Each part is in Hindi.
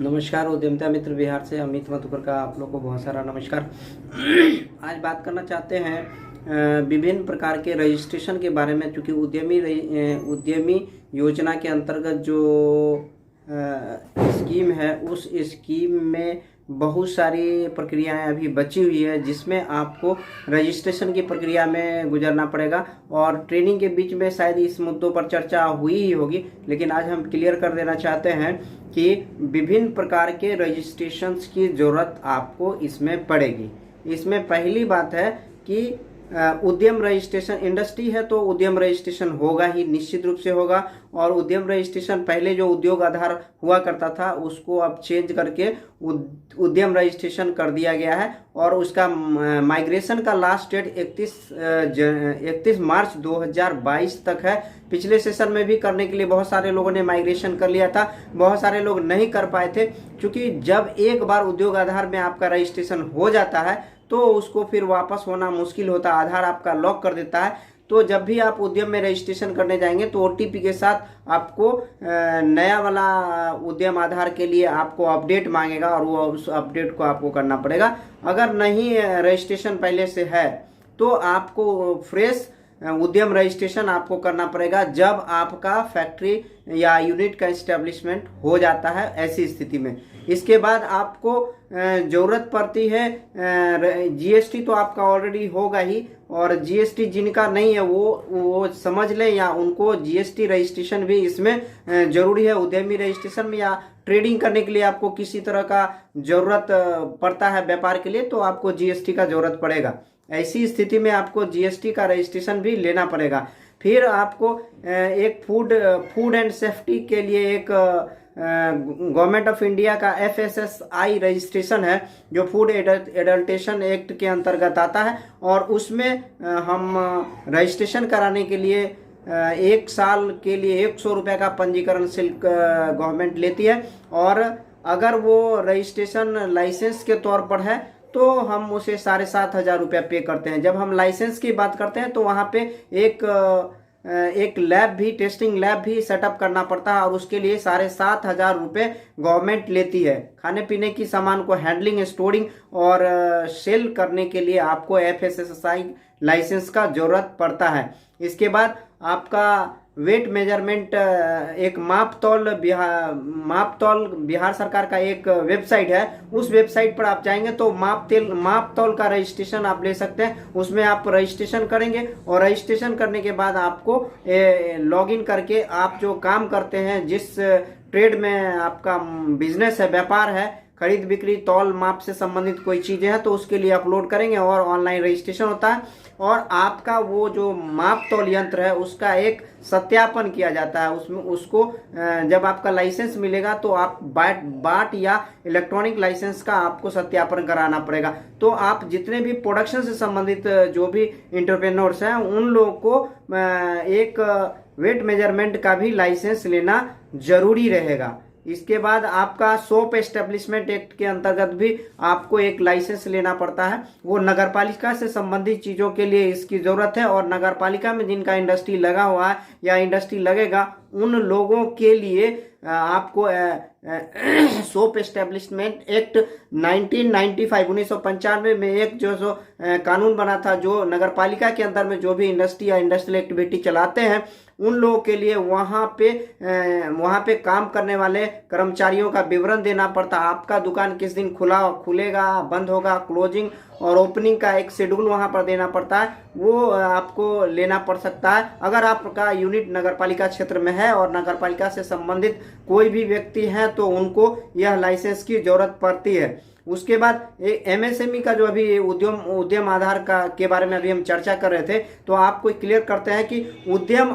नमस्कार, उद्यमिता मित्र बिहार से अमित मधुकर का आप लोग को बहुत सारा नमस्कार। आज बात करना चाहते हैं विभिन्न प्रकार के रजिस्ट्रेशन के बारे में, चूँकि उद्यमी योजना के अंतर्गत जो स्कीम है उस स्कीम में बहुत सारी प्रक्रियाएं अभी बची हुई है, जिसमें आपको रजिस्ट्रेशन की प्रक्रिया में गुजरना पड़ेगा। और ट्रेनिंग के बीच में शायद इस मुद्दों पर चर्चा हुई ही होगी, लेकिन आज हम क्लियर कर देना चाहते हैं कि विभिन्न प्रकार के रजिस्ट्रेशंस की ज़रूरत आपको इसमें पड़ेगी। इसमें पहली बात है कि उद्यम रजिस्ट्रेशन, इंडस्ट्री है तो उद्यम रजिस्ट्रेशन होगा ही, निश्चित रूप से होगा। और उद्यम रजिस्ट्रेशन पहले जो उद्योग आधार हुआ करता था उसको अब चेंज करके उद्यम रजिस्ट्रेशन कर दिया गया है। और उसका माइग्रेशन का लास्ट डेट 31 मार्च 2022 तक है। पिछले सेशन में भी करने के लिए बहुत सारे लोगों ने माइग्रेशन कर लिया था, बहुत सारे लोग नहीं कर पाए थे, क्योंकि जब एक बार उद्योग आधार में आपका रजिस्ट्रेशन हो जाता है तो उसको फिर वापस होना मुश्किल होता है, आधार आपका लॉक कर देता है। तो जब भी आप उद्यम में रजिस्ट्रेशन करने जाएंगे तो ओटीपी के साथ आपको नया वाला उद्यम आधार के लिए आपको अपडेट मांगेगा, और वो उस अपडेट को आपको करना पड़ेगा। अगर नहीं रजिस्ट्रेशन पहले से है तो आपको फ्रेश उद्यम रजिस्ट्रेशन आपको करना पड़ेगा जब आपका फैक्ट्री या यूनिट का एस्टेब्लिशमेंट हो जाता है। ऐसी स्थिति में इसके बाद आपको ज़रूरत पड़ती है जीएसटी, तो आपका ऑलरेडी होगा ही, और जीएसटी जिनका नहीं है वो समझ लें, या उनको जीएसटी रजिस्ट्रेशन भी इसमें जरूरी है। उद्यमी रजिस्ट्रेशन में या ट्रेडिंग करने के लिए आपको किसी तरह का ज़रूरत पड़ता है व्यापार के लिए, तो आपको जीएसटी का ज़रूरत पड़ेगा। ऐसी स्थिति में आपको जीएसटी का रजिस्ट्रेशन भी लेना पड़ेगा। फिर आपको एक फूड एंड सेफ्टी के लिए एक गवर्नमेंट ऑफ इंडिया का FSSAI रजिस्ट्रेशन है, जो फूड एडल्ट्रेशन एक्ट के अंतर्गत आता है। और उसमें हम रजिस्ट्रेशन कराने के लिए 1 साल के लिए 100 रुपये का पंजीकरण शुल्क गवर्नमेंट लेती है। और अगर वो रजिस्ट्रेशन लाइसेंस के तौर पर है तो हम उसे 7,500 रुपया पे करते हैं। जब हम लाइसेंस की बात करते हैं तो वहाँ पे एक लैब भी, टेस्टिंग लैब भी सेटअप करना पड़ता है, और उसके लिए 7,500 रुपये गवर्नमेंट लेती है। खाने पीने की सामान को हैंडलिंग, स्टोरिंग और सेल करने के लिए आपको FSSAI लाइसेंस का जरूरत पड़ता है। इसके बाद आपका वेट मेजरमेंट, एक माप तौल बिहार सरकार का एक वेबसाइट है, उस वेबसाइट पर आप जाएंगे तो माप तौल का रजिस्ट्रेशन आप ले सकते हैं। उसमें आप रजिस्ट्रेशन करेंगे, और रजिस्ट्रेशन करने के बाद आपको लॉगिन करके आप जो काम करते हैं, जिस ट्रेड में आपका बिजनेस है, व्यापार है, खरीद बिक्री, तौल माप से संबंधित कोई चीजें हैं, तो उसके लिए अपलोड करेंगे और ऑनलाइन रजिस्ट्रेशन होता है। और आपका वो जो माप तौल यंत्र है उसका एक सत्यापन किया जाता है। उसमें उसको जब आपका लाइसेंस मिलेगा तो आप बाट या इलेक्ट्रॉनिक लाइसेंस का आपको सत्यापन कराना पड़ेगा। तो आप जितने भी प्रोडक्शन से संबंधित जो भी एंटरप्रेन्योर्स हैं उन लोगों को एक वेट मेजरमेंट का भी लाइसेंस लेना जरूरी रहेगा। इसके बाद आपका सोप एस्टेब्लिशमेंट एक्ट के अंतर्गत भी आपको एक लाइसेंस लेना पड़ता है। वो नगरपालिका से संबंधित चीज़ों के लिए इसकी ज़रूरत है, और नगरपालिका में जिनका इंडस्ट्री लगा हुआ है या इंडस्ट्री लगेगा उन लोगों के लिए आपको सोप एस्टेब्लिशमेंट एक्ट 1995 में एक जो कानून बना था, जो नगरपालिका के अंदर में जो भी इंडस्ट्री या इंडस्ट्रियल एक्टिविटी चलाते हैं उन लोगों के लिए वहाँ पे काम करने वाले कर्मचारियों का विवरण देना पड़ता है। आपका दुकान किस दिन खुलेगा, बंद होगा, क्लोजिंग और ओपनिंग का एक शेड्यूल वहाँ पर देना पड़ता है, वो आपको लेना पड़ सकता है। अगर आपका यूनिट नगरपालिका क्षेत्र में है और नगरपालिका से संबंधित कोई भी व्यक्ति है तो उनको यह लाइसेंस की जरूरत पड़ती है। उसके बाद MSME का जो अभी उद्यम आधार का के बारे में अभी हम चर्चा कर रहे थे, तो आपको क्लियर करते हैं कि उद्योग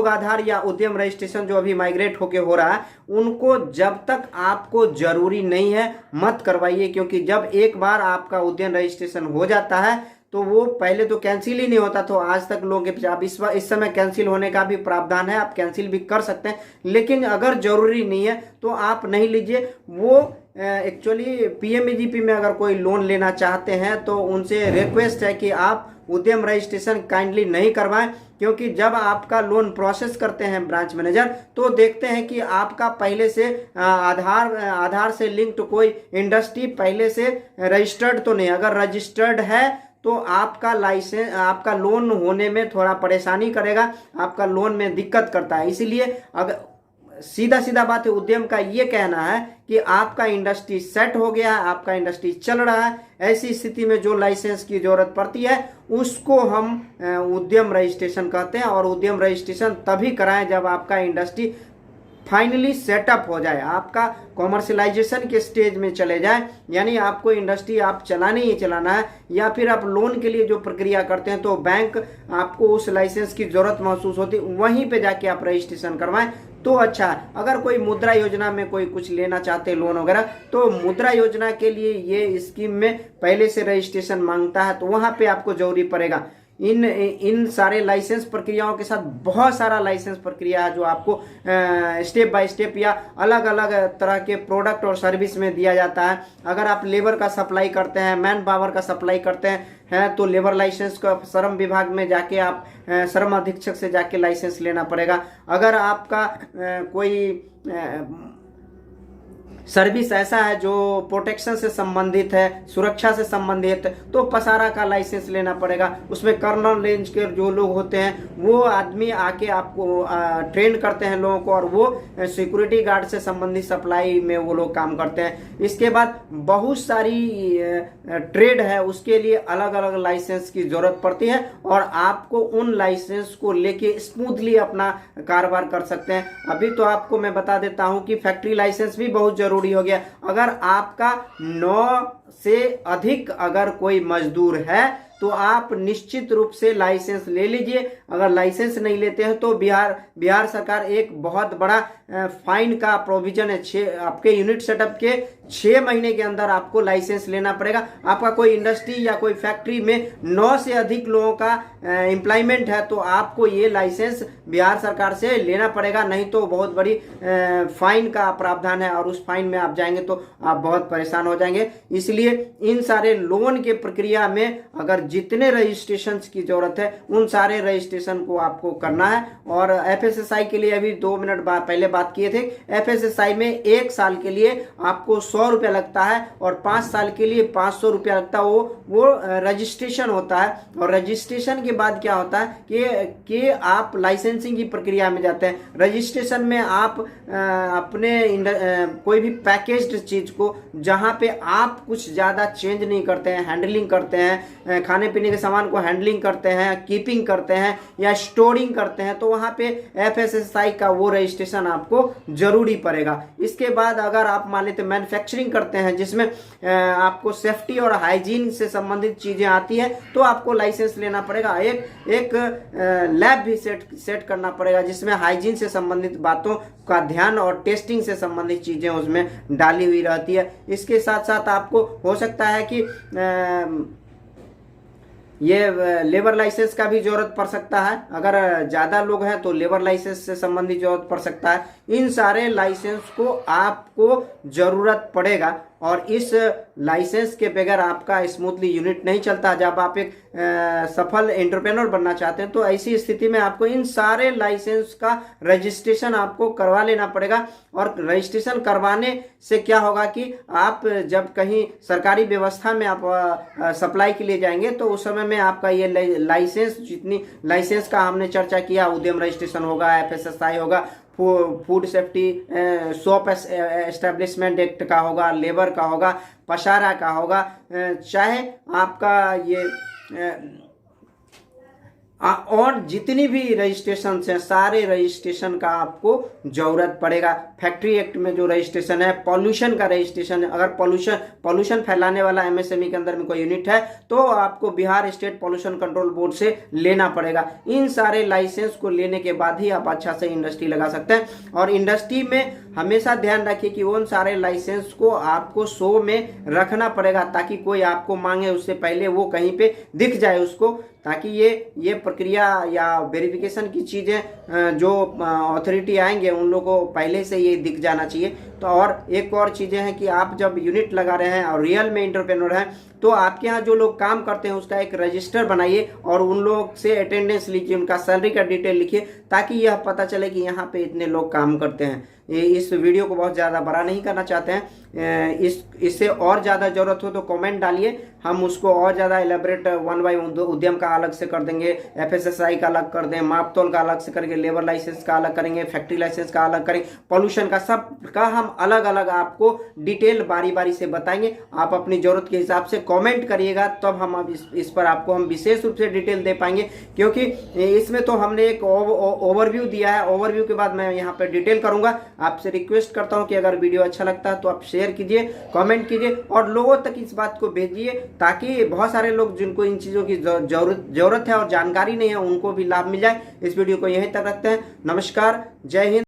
आधार या उद्यम रजिस्ट्रेशन जो अभी माइग्रेट होके हो रहा है, उनको जब तक आपको जरूरी नहीं है मत करवाइए, क्योंकि जब एक बार आपका उद्यम रजिस्ट्रेशन हो जाता है तो वो पहले तो कैंसिल ही नहीं होता। तो आज तक लोगों के आप इस समय कैंसिल होने का भी प्रावधान है, आप कैंसिल भी कर सकते हैं, लेकिन अगर जरूरी नहीं है तो आप नहीं लीजिए। वो एक्चुअली पीएमईजीपी में अगर कोई लोन लेना चाहते हैं तो उनसे रिक्वेस्ट है कि आप उद्यम रजिस्ट्रेशन काइंडली नहीं करवाएं, क्योंकि जब आपका लोन प्रोसेस करते हैं ब्रांच मैनेजर तो देखते हैं कि आपका पहले से आधार से लिंक्ड कोई इंडस्ट्री पहले से रजिस्टर्ड तो नहीं। अगर रजिस्टर्ड है तो आपका लाइसेंस, आपका लोन होने में थोड़ा परेशानी करेगा, आपका लोन में दिक्कत करता है। इसीलिए अगर सीधा सीधा बात है, उद्यम का ये कहना है कि आपका इंडस्ट्री सेट हो गया है, आपका इंडस्ट्री चल रहा है, ऐसी स्थिति में जो लाइसेंस की जरूरत पड़ती है उसको हम उद्यम रजिस्ट्रेशन कहते हैं। और उद्यम रजिस्ट्रेशन तभी कराएं जब आपका इंडस्ट्री फाइनली सेटअप हो जाए, आपका कॉमर्शलाइजेशन के स्टेज में चले जाए, यानी आपको इंडस्ट्री आप चलाने ही चलाना है, या फिर आप लोन के लिए जो प्रक्रिया करते हैं तो बैंक आपको उस लाइसेंस की जरूरत महसूस होती, वहीं पे जाके आप रजिस्ट्रेशन करवाएं तो अच्छा है। अगर कोई मुद्रा योजना में कोई कुछ लेना चाहते हैं लोन वगैरह, तो मुद्रा योजना के लिए ये स्कीम में पहले से रजिस्ट्रेशन मांगता है, तो वहां पे आपको जरूरी पड़ेगा। इन सारे लाइसेंस प्रक्रियाओं के साथ बहुत सारा लाइसेंस प्रक्रिया है जो आपको स्टेप बाय स्टेप या अलग अलग तरह के प्रोडक्ट और सर्विस में दिया जाता है। अगर आप लेबर का सप्लाई करते हैं, मैन पावर का सप्लाई करते हैं तो लेबर लाइसेंस का श्रम विभाग में जाके आप श्रम अधीक्षक से जाके लाइसेंस लेना पड़ेगा। अगर आपका कोई सर्विस ऐसा है जो प्रोटेक्शन से संबंधित है, सुरक्षा से संबंधित, तो पसारा का लाइसेंस लेना पड़ेगा। उसमें कर्नल रेंज के जो लोग होते हैं वो आदमी आके आपको ट्रेन करते हैं लोगों को, और वो सिक्योरिटी गार्ड से संबंधित सप्लाई में वो लोग काम करते हैं। इसके बाद बहुत सारी ट्रेड है, उसके लिए अलग अलग लाइसेंस की जरूरत पड़ती है, और आपको उन लाइसेंस को लेके स्मूथली अपना कारोबार कर सकते हैं। अभी तो आपको मैं बता देता हूं कि फैक्ट्री लाइसेंस भी बहुत जरूरी हो गया। अगर आपका 9 से अधिक अगर कोई मजदूर है तो आप निश्चित रूप से लाइसेंस ले लीजिए। अगर लाइसेंस नहीं लेते हैं तो बिहार सरकार एक बहुत बड़ा फाइन का प्रोविजन है। आपके यूनिट सेटअप के 6 महीने के अंदर आपको लाइसेंस लेना पड़ेगा। आपका कोई इंडस्ट्री या कोई फैक्ट्री में 9 से अधिक लोगों का एम्प्लॉयमेंट है तो आपको ये लाइसेंस बिहार सरकार से लेना पड़ेगा, नहीं तो बहुत बड़ी फाइन का प्रावधान है, और उस फाइन में आप जाएंगे तो आप बहुत परेशान हो जाएंगे। इसलिए इन सारे लोन के प्रक्रिया में अगर जितने रजिस्ट्रेशन की जरूरत है उन सारे रजिस्ट्रेशन को आपको करना है। और एफएसएसआई के लिए अभी 2 मिनट पहले बात किए थे। एफएसएसआई में 1 साल के लिए आपको 100 रुपया लगता है और 5 साल के लिए 500 रुपया लगता है। वो रजिस्ट्रेशन होता है, और रजिस्ट्रेशन के बाद क्या होता है कि आप लाइसेंसिंग की प्रक्रिया में जाते हैं। रजिस्ट्रेशन में आप अपने कोई भी पैकेज्ड चीज को, जहां पे आप कुछ ज्यादा चेंज नहीं करते हैं, हैंडलिंग करते हैं, खाने पीने के सामान को हैंडलिंग करते हैं, कीपिंग करते हैं या स्टोरिंग करते हैं, तो वहां पे एफएसएसआई का वो रजिस्ट्रेशन आपको जरूरी पड़ेगा। इसके बाद अगर आप मान लेते मैन्युफैक्चरिंग करते हैं जिसमें आपको सेफ्टी और हाइजीन से संबंधित चीजें आती है तो आपको लाइसेंस लेना पड़ेगा। एक लैब भी सेट करना पड़ेगा जिसमें हाइजीन से संबंधित बातों का ध्यान और टेस्टिंग से संबंधित चीजें उसमें डाली हुई रहती है। इसके साथ साथ आपको हो सकता है कि ये लेबर लाइसेंस का भी जरूरत पड़ सकता है। अगर ज्यादा लोग हैं तो लेबर लाइसेंस से संबंधित जरूरत पड़ सकता है। इन सारे लाइसेंस को आपको जरूरत पड़ेगा, और इस लाइसेंस के बगैर आपका स्मूथली यूनिट नहीं चलता। जब आप एक सफल एंटरप्रेन्योर बनना चाहते हैं तो ऐसी स्थिति में आपको इन सारे लाइसेंस का रजिस्ट्रेशन आपको करवा लेना पड़ेगा। और रजिस्ट्रेशन करवाने से क्या होगा कि आप जब कहीं सरकारी व्यवस्था में आप सप्लाई के लिए जाएंगे तो उस समय में आपका ये लाइसेंस, जितनी लाइसेंस का हमने चर्चा किया, उद्यम रजिस्ट्रेशन होगा, एफएसएसआई होगा, food safety shop establishment act का होगा, लेबर का होगा, पसारा का होगा, चाहे आपका ये और जितनी भी रजिस्ट्रेशन है सारे रजिस्ट्रेशन का आपको जरूरत पड़ेगा। फैक्ट्री एक्ट में जो रजिस्ट्रेशन है, पॉल्यूशन का रजिस्ट्रेशन है, अगर पॉल्यूशन फैलाने वाला एमएसएमई के अंदर में कोई यूनिट है तो आपको Bihar state pollution control board से लेना पड़ेगा। इन सारे लाइसेंस को लेने के बाद ही आप अच्छा से इंडस्ट्री लगा सकते हैं। और इंडस्ट्री में हमेशा ध्यान रखिए कि उन सारे लाइसेंस को आपको शो में रखना पड़ेगा, ताकि कोई आपको मांगे उससे पहले वो कहीं पे दिख जाए उसको, ताकि ये प्रक्रिया या वेरिफिकेशन की चीज़ें जो अथॉरिटी आएंगे उन लोगों को पहले से ये दिख जाना चाहिए। तो और एक और चीज़ें हैं कि आप जब यूनिट लगा रहे हैं और रियल में एंटरप्रेन्योर हैं तो आपके यहाँ जो लोग काम करते हैं उसका एक रजिस्टर बनाइए और उन लोग से अटेंडेंस लीजिए, उनका सैलरी का डिटेल लिखिए, ताकि यह पता चले कि यहाँ पे इतने लोग काम करते हैं। इस वीडियो को बहुत ज़्यादा बड़ा नहीं करना चाहते हैं। इससे और ज़्यादा ज़रूरत हो तो कमेंट डालिए, हम उसको और ज़्यादा एलेबरेट वन बाई उद्यम का अलग से कर देंगे, FSSAI का अलग कर दें, मापतौल का अलग से करेंगे, लेबर लाइसेंस का अलग करेंगे, फैक्ट्री लाइसेंस का अलग करेंगे, पॉल्यूशन का, सब का हम अलग अलग आपको डिटेल बारी बारी से बताएंगे। आप अपनी ज़रूरत के हिसाब से कमेंट करिएगा, तब हम इस पर आपको हम विशेष रूप से डिटेल दे पाएंगे, क्योंकि इसमें तो हमने एक ओवरव्यू दिया है। ओवरव्यू के बाद मैं यहाँ पर डिटेल करूँगा। आपसे रिक्वेस्ट करता हूँ कि अगर वीडियो अच्छा लगता है तो आप शेयर कीजिए, कमेंट कीजिए और लोगों तक इस बात को भेजिए, ताकि बहुत सारे लोग जिनको इन चीज़ों की जरूरत है और जानकारी नहीं है उनको भी लाभ मिल जाए। इस वीडियो को यहीं तक रखते हैं। नमस्कार, जय हिंद।